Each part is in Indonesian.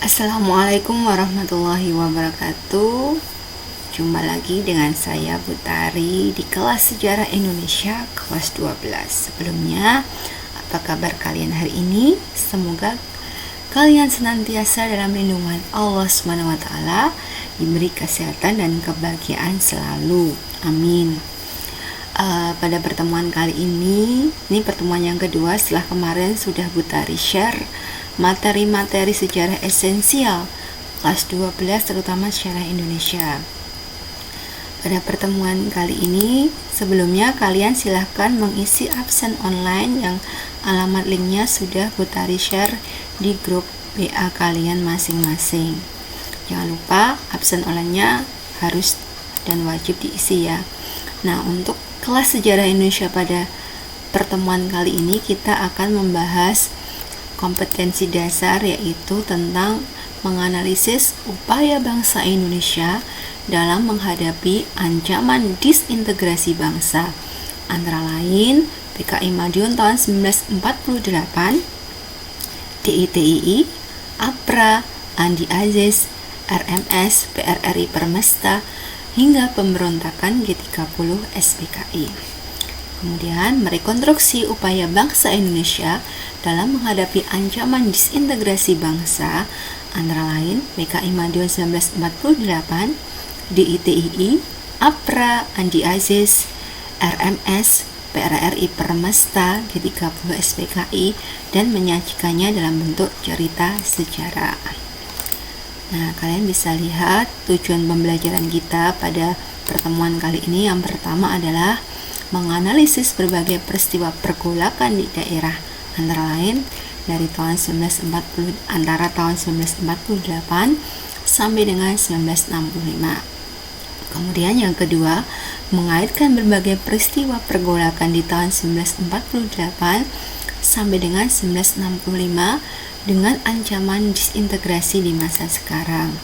Assalamualaikum warahmatullahi wabarakatuh. Jumpa lagi dengan saya Butari di kelas Sejarah Indonesia kelas 12. Sebelumnya, apa kabar kalian hari ini? Semoga kalian senantiasa dalam lindungan Allah SWT, diberi kesehatan dan kebahagiaan selalu. Amin. Pada pertemuan kali ini pertemuan yang kedua setelah kemarin sudah Butari share materi-materi sejarah esensial kelas 12 terutama sejarah Indonesia. Pada pertemuan kali ini, sebelumnya kalian silahkan mengisi absen online yang alamat linknya sudah Butari share di grup WA kalian masing-masing. Jangan lupa absen online-nya harus dan wajib diisi ya. Nah, untuk kelas sejarah Indonesia pada pertemuan kali ini kita akan membahas kompetensi dasar, yaitu tentang menganalisis upaya bangsa Indonesia dalam menghadapi ancaman disintegrasi bangsa, antara lain PKI Madiun tahun 1948, DITII, APRA, Andi Aziz, RMS, PRRI Permesta, hingga pemberontakan G30 SPKI. Kemudian merekonstruksi upaya bangsa Indonesia dalam menghadapi ancaman disintegrasi bangsa, antara lain PKI Madiun 1948, DITII, APRA, Andi Aziz, RMS, PRRI Permesta, G30 SPKI, dan menyajikannya dalam bentuk cerita sejarah. Nah, kalian bisa lihat tujuan pembelajaran kita pada pertemuan kali ini. Yang pertama adalah menganalisis berbagai peristiwa pergolakan di daerah, antara lain dari antara tahun 1948 sampai dengan 1965. Kemudian yang kedua, mengaitkan berbagai peristiwa pergolakan di tahun 1948 sampai dengan 1965 dengan ancaman disintegrasi di masa sekarang.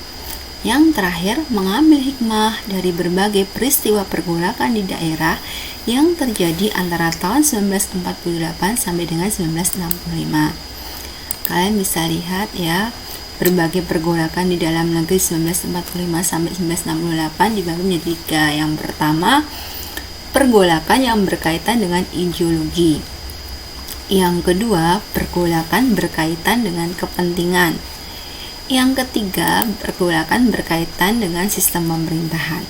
Yang terakhir, mengambil hikmah dari berbagai peristiwa pergolakan di daerah yang terjadi antara tahun 1948 sampai dengan 1965. Kalian bisa lihat ya, berbagai pergolakan di dalam negeri 1945 sampai 1968 dibagi menjadi 3. Yang pertama, pergolakan yang berkaitan dengan ideologi. Yang kedua, pergolakan berkaitan dengan kepentingan. Yang ketiga, pergolakan berkaitan dengan sistem pemerintahan.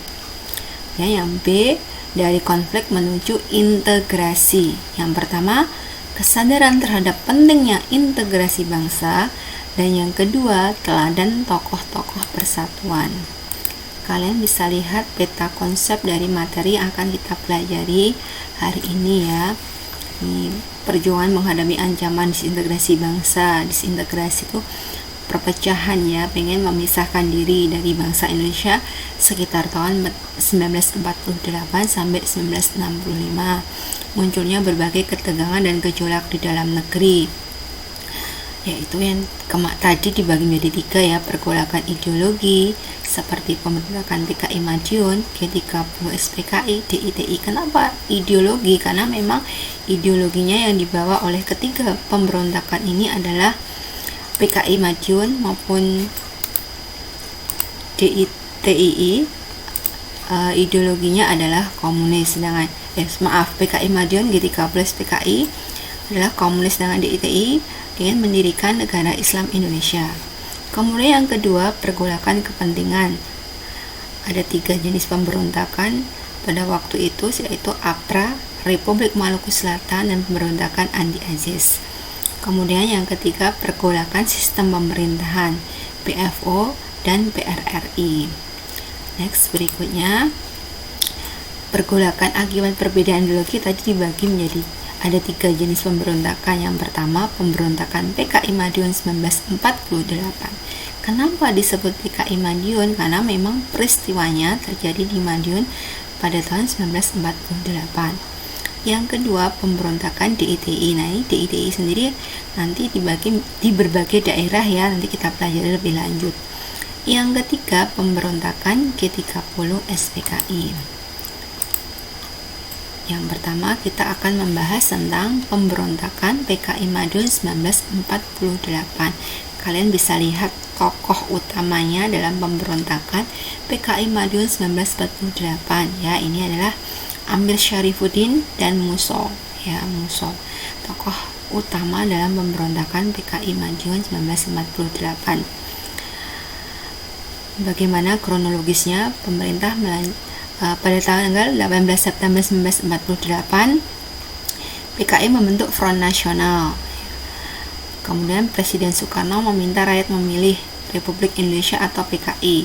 Ya, yang B, dari konflik menuju integrasi. Yang pertama, kesadaran terhadap pentingnya integrasi bangsa, dan yang kedua, teladan tokoh-tokoh persatuan. Kalian bisa lihat peta konsep dari materi yang akan kita pelajari hari ini ya. Ini perjuangan menghadapi ancaman disintegrasi bangsa. Disintegrasi itu perpecahan ya, pengen memisahkan diri dari bangsa Indonesia sekitar tahun 1948 sampai 1965. Munculnya berbagai ketegangan dan gejolak di dalam negeri, yaitu yang tadi dibagi menjadi 3 ya, pergolakan ideologi seperti pemberontakan PKI Madiun, G30 SPKI, DITI. Kenapa ideologi? Karena memang ideologinya yang dibawa oleh ketiga pemberontakan ini adalah PKI Madiun maupun DITI. Ideologinya adalah komunis, sedangkan PKI Madiun, G30 SPKI adalah komunis, dengan DITI ingin mendirikan negara Islam Indonesia. Kemudian yang kedua, pergolakan kepentingan. Ada 3 jenis pemberontakan pada waktu itu, yaitu APRA, Republik Maluku Selatan, dan pemberontakan Andi Aziz. Kemudian yang ketiga, pergolakan sistem pemerintahan, PFO dan PRRI. Next, berikutnya, pergolakan akibat perbedaan ideologi tadi dibagi menjadi ada 3 jenis pemberontakan. Yang pertama, pemberontakan PKI Madiun 1948. Kenapa disebut PKI Madiun? Karena memang peristiwanya terjadi di Madiun pada tahun 1948. Yang kedua, pemberontakan DITI. Nah, DITI sendiri nanti dibagi di berbagai daerah ya, nanti kita pelajari lebih lanjut. Yang ketiga, pemberontakan G30 SPKI. Yang pertama, kita akan membahas tentang pemberontakan PKI Madiun 1948. kalian bisa lihat tokoh utamanya dalam pemberontakan PKI Madiun 1948 ya. Ini adalah Amir Syarifuddin dan Muso ya, Muso, tokoh utama dalam pemberontakan PKI Madiun 1948. Bagaimana kronologisnya? Pemerintah pada tanggal 18 September 1948 PKI membentuk Front Nasional. Kemudian Presiden Soekarno meminta rakyat memilih Republik Indonesia atau PKI.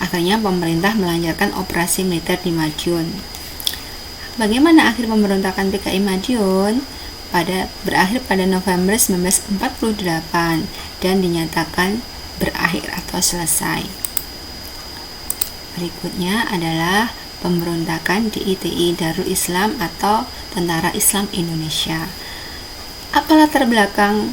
Akhirnya pemerintah melancarkan operasi militer di Madiun. Bagaimana akhir pemberontakan PKI Madiun? Berakhir pada November 1948 dan dinyatakan berakhir atau selesai. Berikutnya adalah pemberontakan DITI, Darul Islam atau Tentara Islam Indonesia. Apa latar belakang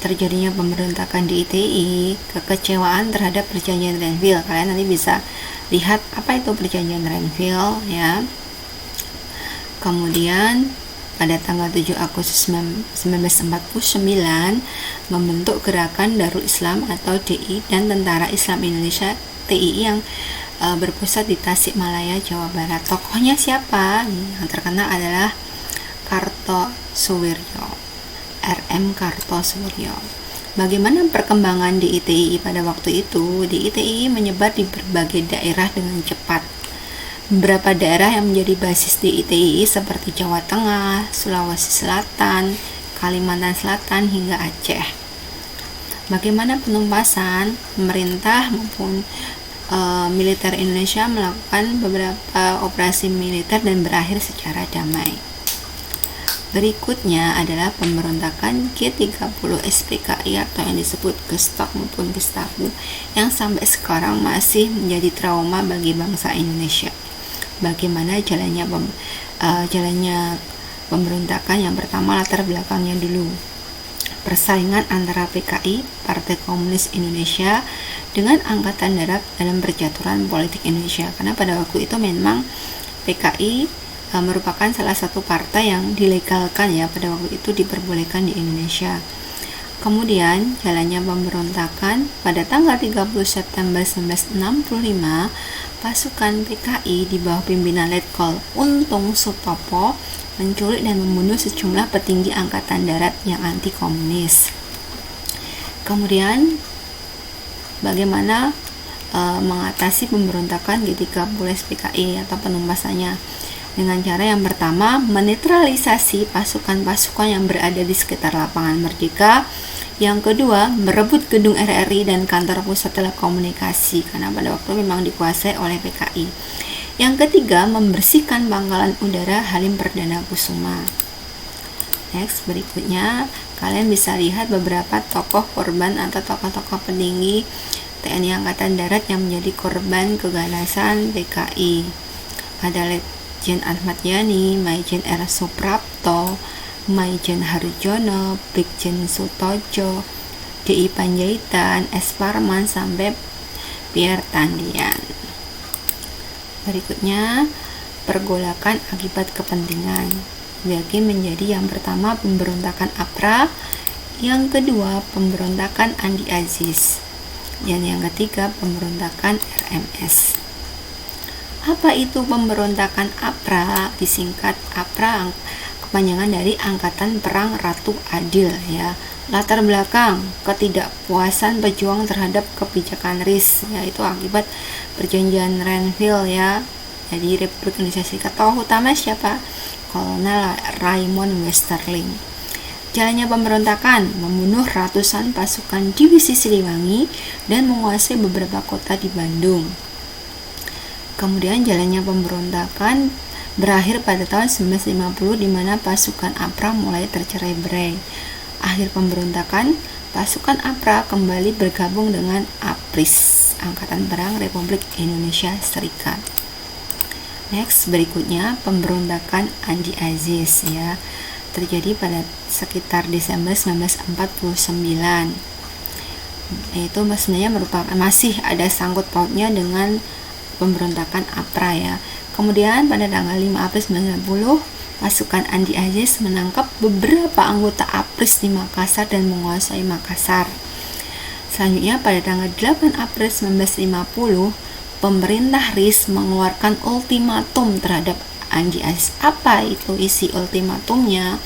terjadinya pemberontakan DITI? Kekecewaan terhadap perjanjian Renville. Kalian nanti bisa lihat apa itu perjanjian Renville ya. Kemudian pada tanggal 7 Agustus 1949 membentuk Gerakan Darul Islam atau DI dan Tentara Islam Indonesia TII yang berpusat di Tasikmalaya, Jawa Barat. Tokohnya siapa? Yang terkenal adalah Kartosuwiryo, RM Kartosuwiryo. Bagaimana perkembangan DITI pada waktu itu? DITI menyebar di berbagai daerah dengan cepat. Beberapa daerah yang menjadi basis DITI seperti Jawa Tengah, Sulawesi Selatan, Kalimantan Selatan, hingga Aceh. Bagaimana penumpasan? Pemerintah maupun militer Indonesia melakukan beberapa operasi militer dan berakhir secara damai. Berikutnya adalah pemberontakan G30 SPKI atau yang disebut Gestok maupun Gestapo yang sampai sekarang masih menjadi trauma bagi bangsa Indonesia. Bagaimana jalannya pemberontakan? Yang pertama, latar belakangnya dulu. Persaingan antara PKI, Partai Komunis Indonesia, dengan Angkatan Darat dalam percaturan politik Indonesia. Karena pada waktu itu memang PKI merupakan salah satu partai yang dilegalkan ya, pada waktu itu diperbolehkan di Indonesia. Kemudian jalannya pemberontakan pada tanggal 30 September 1965, pasukan PKI di bawah pimpinan Letkol Untung Sutopo menculik dan membunuh sejumlah petinggi angkatan darat yang anti komunis. Kemudian bagaimana mengatasi pemberontakan G30 SPKI atau penumpasannya? Dengan cara yang pertama, menetralisasi pasukan-pasukan yang berada di sekitar lapangan Merdeka. Yang kedua, merebut gedung RRI dan kantor pusat telekomunikasi karena pada waktu memang dikuasai oleh PKI. Yang ketiga, membersihkan pangkalan udara Halim Perdana Kusuma. Next, berikutnya kalian bisa lihat beberapa tokoh korban atau tokoh-tokoh petinggi TNI Angkatan Darat yang menjadi korban keganasan PKI. Ada Letjen Ahmad Yani, Maijen R. Suprapto, Maijen Harjono, Brigjen Sutojo, DI Panjaitan, S. Parman, sampai Pierre Tandian. Berikutnya, pergolakan akibat kepentingan. Bagi menjadi yang pertama pemberontakan APRA, yang kedua pemberontakan Andi Aziz, dan yang ketiga pemberontakan RMS. Apa itu pemberontakan APRA? Disingkat APRA, kepanjangan dari Angkatan Perang Ratu Adil ya. Latar belakang ketidakpuasan pejuang terhadap kebijakan RIS, yaitu akibat perjanjian Renville ya. Jadi Republik Indonesia Serikat. Tokoh utama siapa? Kolonel Raymond Westerling. Jalannya pemberontakan, membunuh ratusan pasukan divisi Siliwangi dan menguasai beberapa kota di Bandung. Kemudian jalannya pemberontakan berakhir pada tahun 1950 di mana pasukan APRA mulai tercerai-berai. Akhir pemberontakan, pasukan APRA kembali bergabung dengan APRIS, Angkatan Perang Republik Indonesia Serikat. Next, berikutnya pemberontakan Andi Aziz ya. Terjadi pada sekitar Desember 1949. Itu sebenarnya merupakan masih ada sangkut pautnya dengan pemberontakan APRA ya. Kemudian pada tanggal 5 April 1990, pasukan Andi Aziz menangkap beberapa anggota APRIS di Makassar dan menguasai Makassar. Selanjutnya pada tanggal 8 April 1950, pemerintah RIS mengeluarkan ultimatum terhadap Andi Aziz. Apa itu isi ultimatumnya?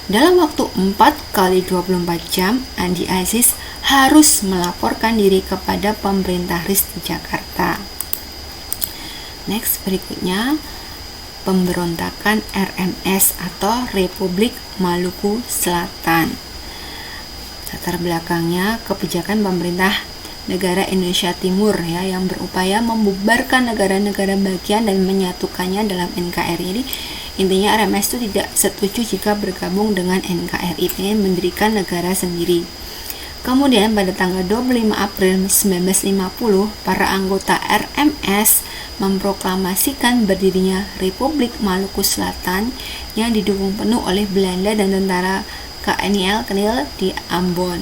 Dalam waktu 4 kali 24 jam, Andi Aziz harus melaporkan diri kepada pemerintah RIS di Jakarta. Next, berikutnya pemberontakan RMS atau Republik Maluku Selatan. Latar belakangnya kebijakan pemerintah negara Indonesia Timur ya, yang berupaya membubarkan negara-negara bagian dan menyatukannya dalam NKRI. Jadi intinya RMS itu tidak setuju jika bergabung dengan NKRI, ingin mendirikan negara sendiri. Kemudian pada tanggal 25 April 1950, para anggota RMS memproklamasikan berdirinya Republik Maluku Selatan yang didukung penuh oleh Belanda dan tentara KNIL di Ambon.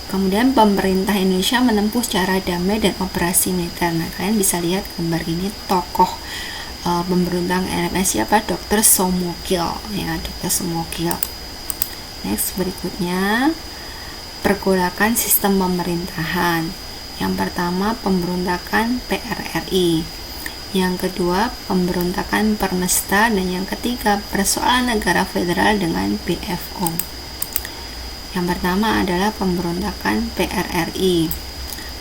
Kemudian pemerintah Indonesia menempuh cara damai dan operasi militer. Nah, kalian bisa lihat gambar ini tokoh pemberontak RMS siapa? Dr. Somokil ya, Dr. Somokil. Next, berikutnya pergolakan sistem pemerintahan. Yang pertama pemberontakan PRRI, yang kedua pemberontakan Permesta, dan yang ketiga persoalan negara federal dengan BFO. Yang pertama adalah pemberontakan PRRI.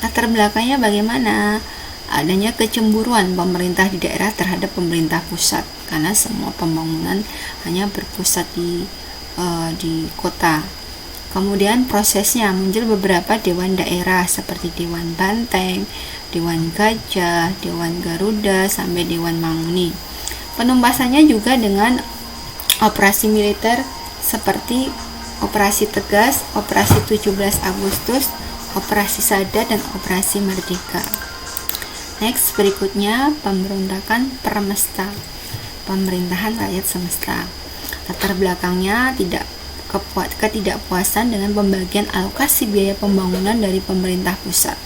Latar belakangnya bagaimana? Adanya kecemburuan pemerintah di daerah terhadap pemerintah pusat, karena semua pembangunan hanya berpusat di kota. Kemudian prosesnya muncul beberapa dewan daerah seperti Dewan Banteng, Dewan Gajah, Dewan Garuda, sampai Dewan Manguni. Penumpasannya juga dengan operasi militer seperti Operasi Tegas, Operasi 17 Agustus, Operasi Sada, dan Operasi Merdeka. Next, berikutnya pemberontakan Permesta, pemerintahan rakyat semesta. Latar belakangnya ketidakpuasan dengan pembagian alokasi biaya pembangunan dari pemerintah pusat.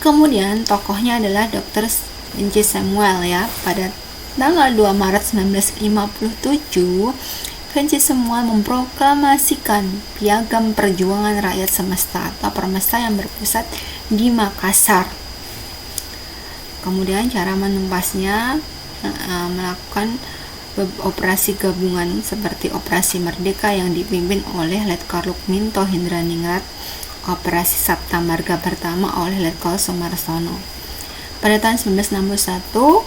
Kemudian tokohnya adalah Dr. N.C. Samuel ya. Pada tanggal 2 Maret 1957, N.C. Samuel memproklamasikan Piagam Perjuangan Rakyat Semesta atau Permesta yang berpusat di Makassar. Kemudian cara menumpasnya melakukan operasi gabungan seperti Operasi Merdeka yang dipimpin oleh Letkol Rukminto Hindraningrat, Operasi Sabta Marga pertama oleh Letkol Sumarsono. Pada tahun 1961,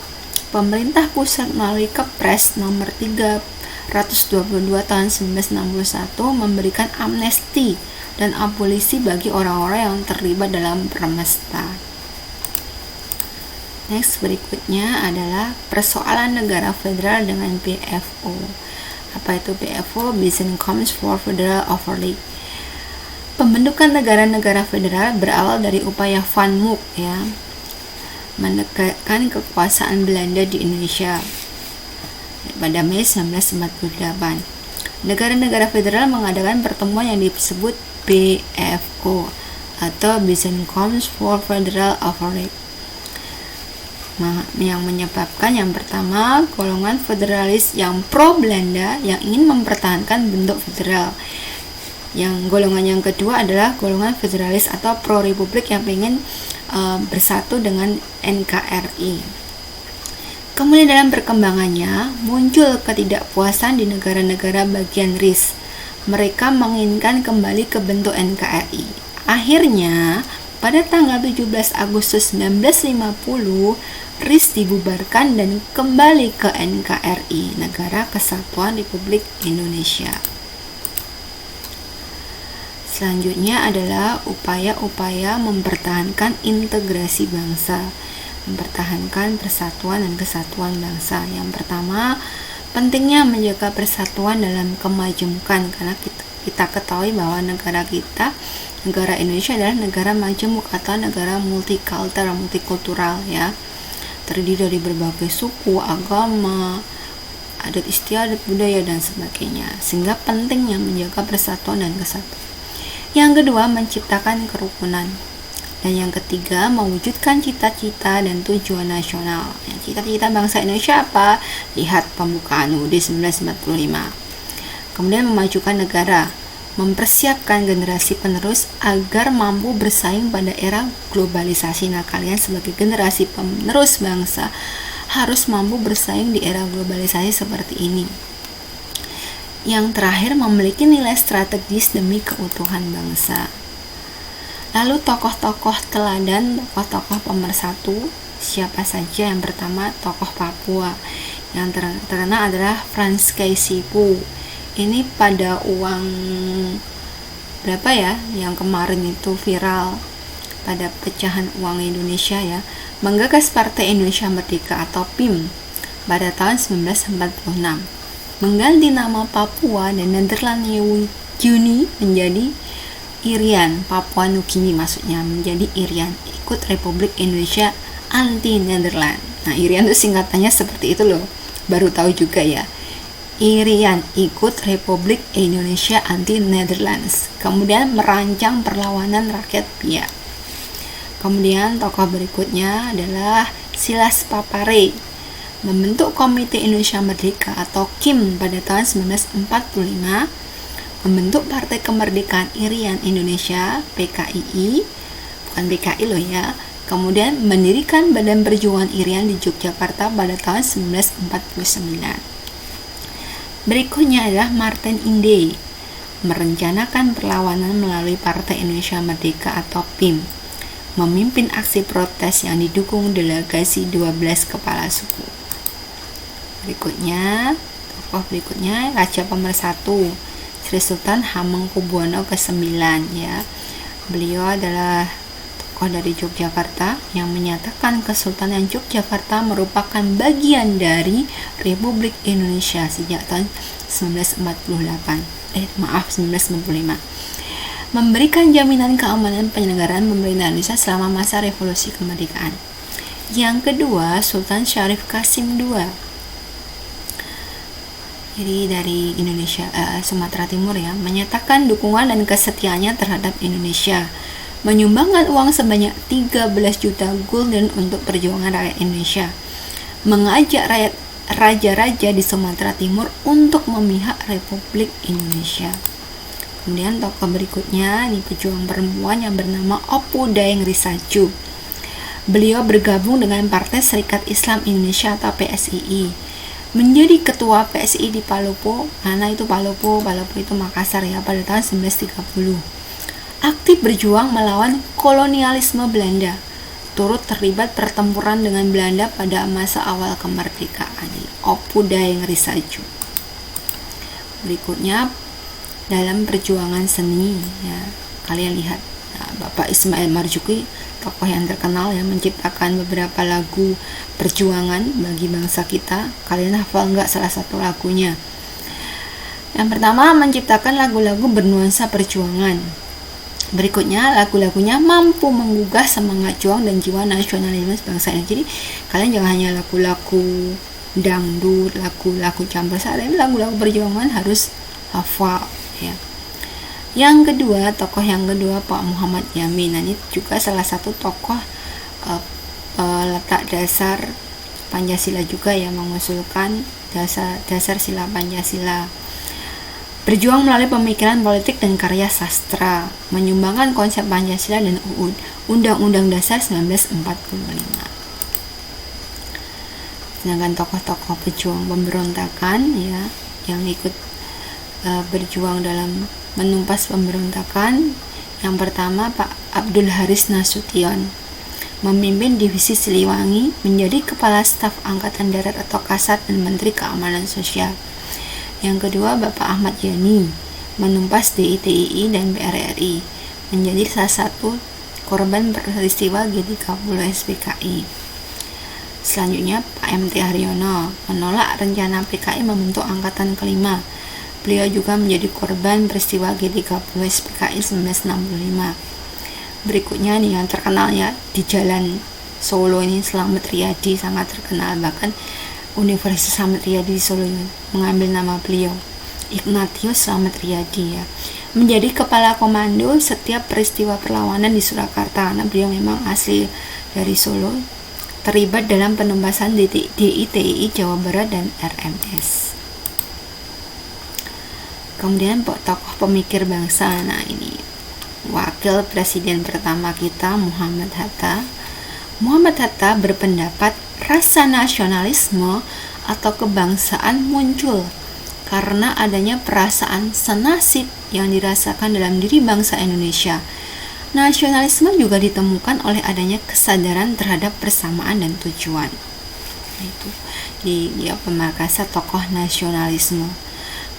pemerintah pusat melalui Kepres nomor 322 tahun 1961 memberikan amnesti dan abolisi bagi orang-orang yang terlibat dalam Permesta. Next, berikutnya adalah persoalan negara federal dengan BFO. Apa itu BFO? Byzantine Comes for Federal Overlay. Pembentukan negara-negara federal berawal dari upaya Van Mook ya, menegakkan kekuasaan Belanda di Indonesia pada Mei 1948. Negara-negara federal mengadakan pertemuan yang disebut BFO atau Byzantine Comes for Federal Overlay, yang menyebabkan yang pertama golongan federalis yang pro Belanda yang ingin mempertahankan bentuk federal. Yang golongan yang kedua adalah golongan federalis atau pro republik yang ingin bersatu dengan NKRI. Kemudian dalam perkembangannya muncul ketidakpuasan di negara-negara bagian RIS. Mereka menginginkan kembali ke bentuk NKRI. Akhirnya pada tanggal 17 Agustus 1950, RIS dibubarkan dan kembali ke NKRI, Negara Kesatuan Republik Indonesia. Selanjutnya adalah upaya-upaya mempertahankan integrasi bangsa, mempertahankan persatuan dan kesatuan bangsa. Yang pertama, pentingnya menjaga persatuan dalam kemajemukan, karena kita ketahui bahwa negara kita, negara Indonesia adalah negara majemuk atau negara multikultural ya, terdiri dari berbagai suku, agama, adat istiadat, budaya, dan sebagainya, sehingga pentingnya menjaga persatuan dan kesatuan. Yang kedua, menciptakan kerukunan. Dan yang ketiga, mewujudkan cita-cita dan tujuan nasional. Cita-cita bangsa Indonesia apa? Lihat pembukaan UUD 1945. Kemudian memajukan negara, mempersiapkan generasi penerus agar mampu bersaing pada era globalisasi. Nah, kalian sebagai generasi penerus bangsa harus mampu bersaing di era globalisasi seperti ini. Yang terakhir, memiliki nilai strategis demi keutuhan bangsa. Lalu tokoh-tokoh teladan, tokoh-tokoh pemersatu, siapa saja? Yang pertama, tokoh Papua. Yang terkenal adalah Frans Kaisipu. Ini pada uang berapa ya yang kemarin itu viral pada pecahan uang Indonesia ya, menggagas Partai Indonesia Merdeka atau PIM pada tahun 1946, mengganti nama Papua dan Nederland New Guinea menjadi Irian, Papua New Guinea maksudnya menjadi Irian, ikut Republik Indonesia anti Nederland. Nah, Irian itu singkatannya seperti itu loh, baru tahu juga ya. Irian ikut Republik Indonesia anti Netherlands, kemudian merancang perlawanan rakyat Biak. Kemudian tokoh berikutnya adalah Silas Papare, membentuk Komite Indonesia Merdeka atau KIM pada tahun 1945, membentuk Partai Kemerdekaan Irian Indonesia PKII, bukan PKI loh ya. Kemudian mendirikan Badan Perjuangan Irian di Yogyakarta pada tahun 1949. Berikutnya adalah Martin Inde, merencanakan perlawanan melalui Partai Indonesia Merdeka atau PIM, memimpin aksi protes yang didukung delegasi 12 kepala suku. Tokoh berikutnya Raja Pemersatu, Sri Sultan Hamengkubuwono ke-9 ya. Beliau adalah tokoh dari Yogyakarta yang menyatakan Kesultanan Yogyakarta merupakan bagian dari Republik Indonesia sejak tahun 1945. Memberikan jaminan keamanan penyelenggaraan pemerintahan Indonesia selama masa revolusi kemerdekaan. Yang kedua, Sultan Syarif Qasim II. Jadi dari Indonesia, Sumatera Timur ya, menyatakan dukungan dan kesetiaannya terhadap Indonesia, menyumbangkan uang sebanyak 13 juta gulden untuk perjuangan rakyat Indonesia, mengajak raja-raja di Sumatera Timur untuk memihak Republik Indonesia. Kemudian tokoh berikutnya ini pejuang perempuan yang bernama Opu Daeng Risaju. Beliau bergabung dengan Partai Serikat Islam Indonesia atau PSII, menjadi ketua PSII di Palopo. Mana itu Palopo itu Makassar ya, pada tahun 1930. Aktif berjuang melawan kolonialisme Belanda, turut terlibat pertempuran dengan Belanda pada masa awal kemerdekaan. Opu Daeng Risaju. Berikutnya dalam perjuangan seni ya, kalian lihat Bapak Ismail Marzuki, tokoh yang terkenal yang menciptakan beberapa lagu perjuangan bagi bangsa kita. Kalian hafal nggak salah satu lagunya? Yang pertama, menciptakan lagu-lagu bernuansa perjuangan. Berikutnya, lagu-lagunya mampu menggugah semangat juang dan jiwa nasionalisme bangsa ini. Jadi kalian jangan hanya lagu-lagu dangdut, lagu-lagu campur sari, lagu-lagu perjuangan harus hafal ya. Yang kedua, tokoh yang kedua Pak Muhammad Yamin. Nah, ini juga salah satu tokoh letak dasar Pancasila juga yang mengusulkan dasar sila Pancasila. Berjuang melalui pemikiran politik dan karya sastra, menyumbangkan konsep Pancasila dan Undang-Undang Dasar 1945. Sedangkan tokoh-tokoh pejuang pemberontakan ya yang ikut berjuang dalam menumpas pemberontakan, yang pertama Pak Abdul Haris Nasution, memimpin divisi Siliwangi, menjadi kepala staf Angkatan Darat atau Kasat dan Menteri Keamanan Sosial. Yang kedua, Bapak Ahmad Yani, menumpas DITII dan PRRI, menjadi salah satu korban peristiwa G30 SPKI. Selanjutnya, Pak MT Haryono, menolak rencana PKI membentuk Angkatan Kelima. Beliau juga menjadi korban peristiwa G30 SPKI 1965. Berikutnya nih yang terkenal ya, di Jalan Solo ini Slamet Riyadi, sangat terkenal, bahkan Universitas Slamet Riyadi di Solo mengambil nama beliau, Ignatius Slamet Riyadi ya, menjadi kepala komando setiap peristiwa perlawanan di Surakarta, karena beliau memang asli dari Solo, terlibat dalam penumpasan DITII Jawa Barat dan RMS. Kemudian tokoh pemikir bangsa, nah ini wakil presiden pertama kita Muhammad Hatta. Muhammad Hatta berpendapat rasa nasionalisme atau kebangsaan muncul karena adanya perasaan senasib yang dirasakan dalam diri bangsa Indonesia. Nasionalisme juga ditemukan oleh adanya kesadaran terhadap persamaan dan tujuan. Itu dia pemarkasa tokoh nasionalisme.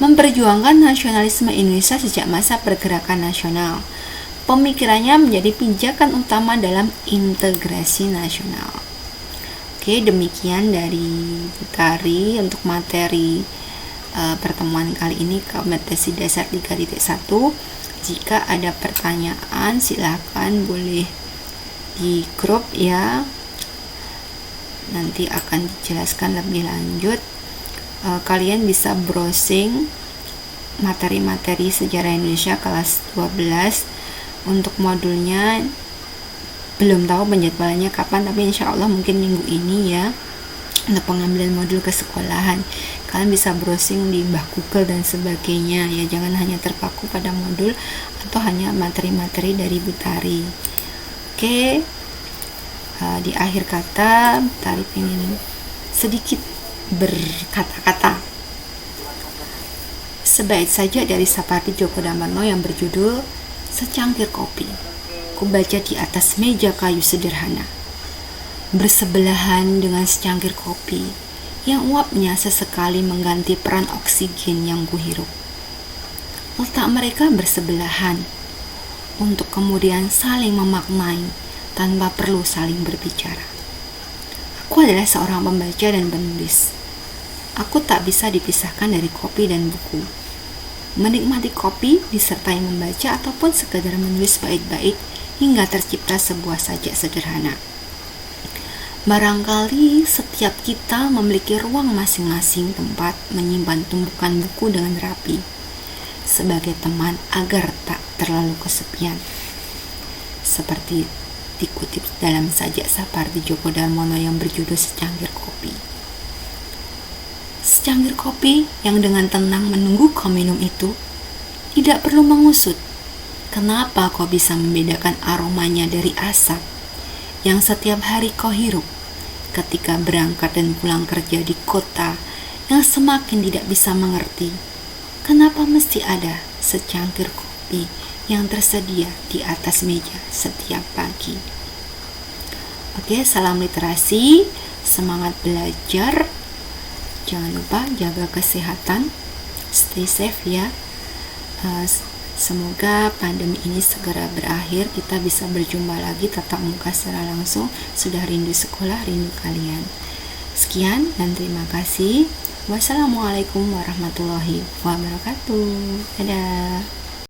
Memperjuangkan nasionalisme Indonesia sejak masa pergerakan nasional. Pemikirannya menjadi pijakan utama dalam integrasi nasional. Oke, demikian dari Butari untuk materi pertemuan kali ini, kompetensi dasar 3.1. Jika ada pertanyaan silakan boleh di grup ya, nanti akan dijelaskan lebih lanjut. Kalian bisa browsing materi-materi sejarah Indonesia kelas 12. Untuk modulnya belum tahu penjadwalannya kapan, tapi insya Allah mungkin minggu ini ya, untuk pengambilan modul ke sekolahan. Kalian bisa browsing di Mbah Google dan sebagainya ya, jangan hanya terpaku pada modul atau hanya materi-materi dari Butari. Oke, di akhir kata Butari ingin sedikit berkata-kata sebaik saja dari Sapardi Djoko Damono yang berjudul Secangkir Kopi. Kubaca di atas meja kayu sederhana, bersebelahan dengan secangkir kopi yang uapnya sesekali mengganti peran oksigen yang kuhirup. Letak mereka bersebelahan untuk kemudian saling memaknai tanpa perlu saling berbicara. Aku adalah seorang pembaca dan penulis. Aku tak bisa dipisahkan dari kopi dan buku. Menikmati kopi disertai membaca ataupun sekedar menulis bait-bait hingga tercipta sebuah sajak sederhana. Barangkali setiap kita memiliki ruang masing-masing tempat menyimpan tumpukan buku dengan rapi, sebagai teman agar tak terlalu kesepian. Seperti dikutip dalam sajak Sapardi Djoko Damono yang berjudul Secangkir Kopi. Secangkir kopi yang dengan tenang menunggu kau minum itu tidak perlu mengusut. Kenapa kau bisa membedakan aromanya dari asap yang setiap hari kau hirup ketika berangkat dan pulang kerja di kota yang semakin tidak bisa mengerti kenapa mesti ada secangkir kopi yang tersedia di atas meja setiap pagi. Oke, salam literasi, semangat belajar. Jangan lupa jaga kesehatan, stay safe ya. Semoga pandemi ini segera berakhir, kita bisa berjumpa lagi tatap muka secara langsung. Sudah rindu sekolah, rindu kalian. Sekian dan terima kasih. Wassalamualaikum warahmatullahi wabarakatuh. Dadah.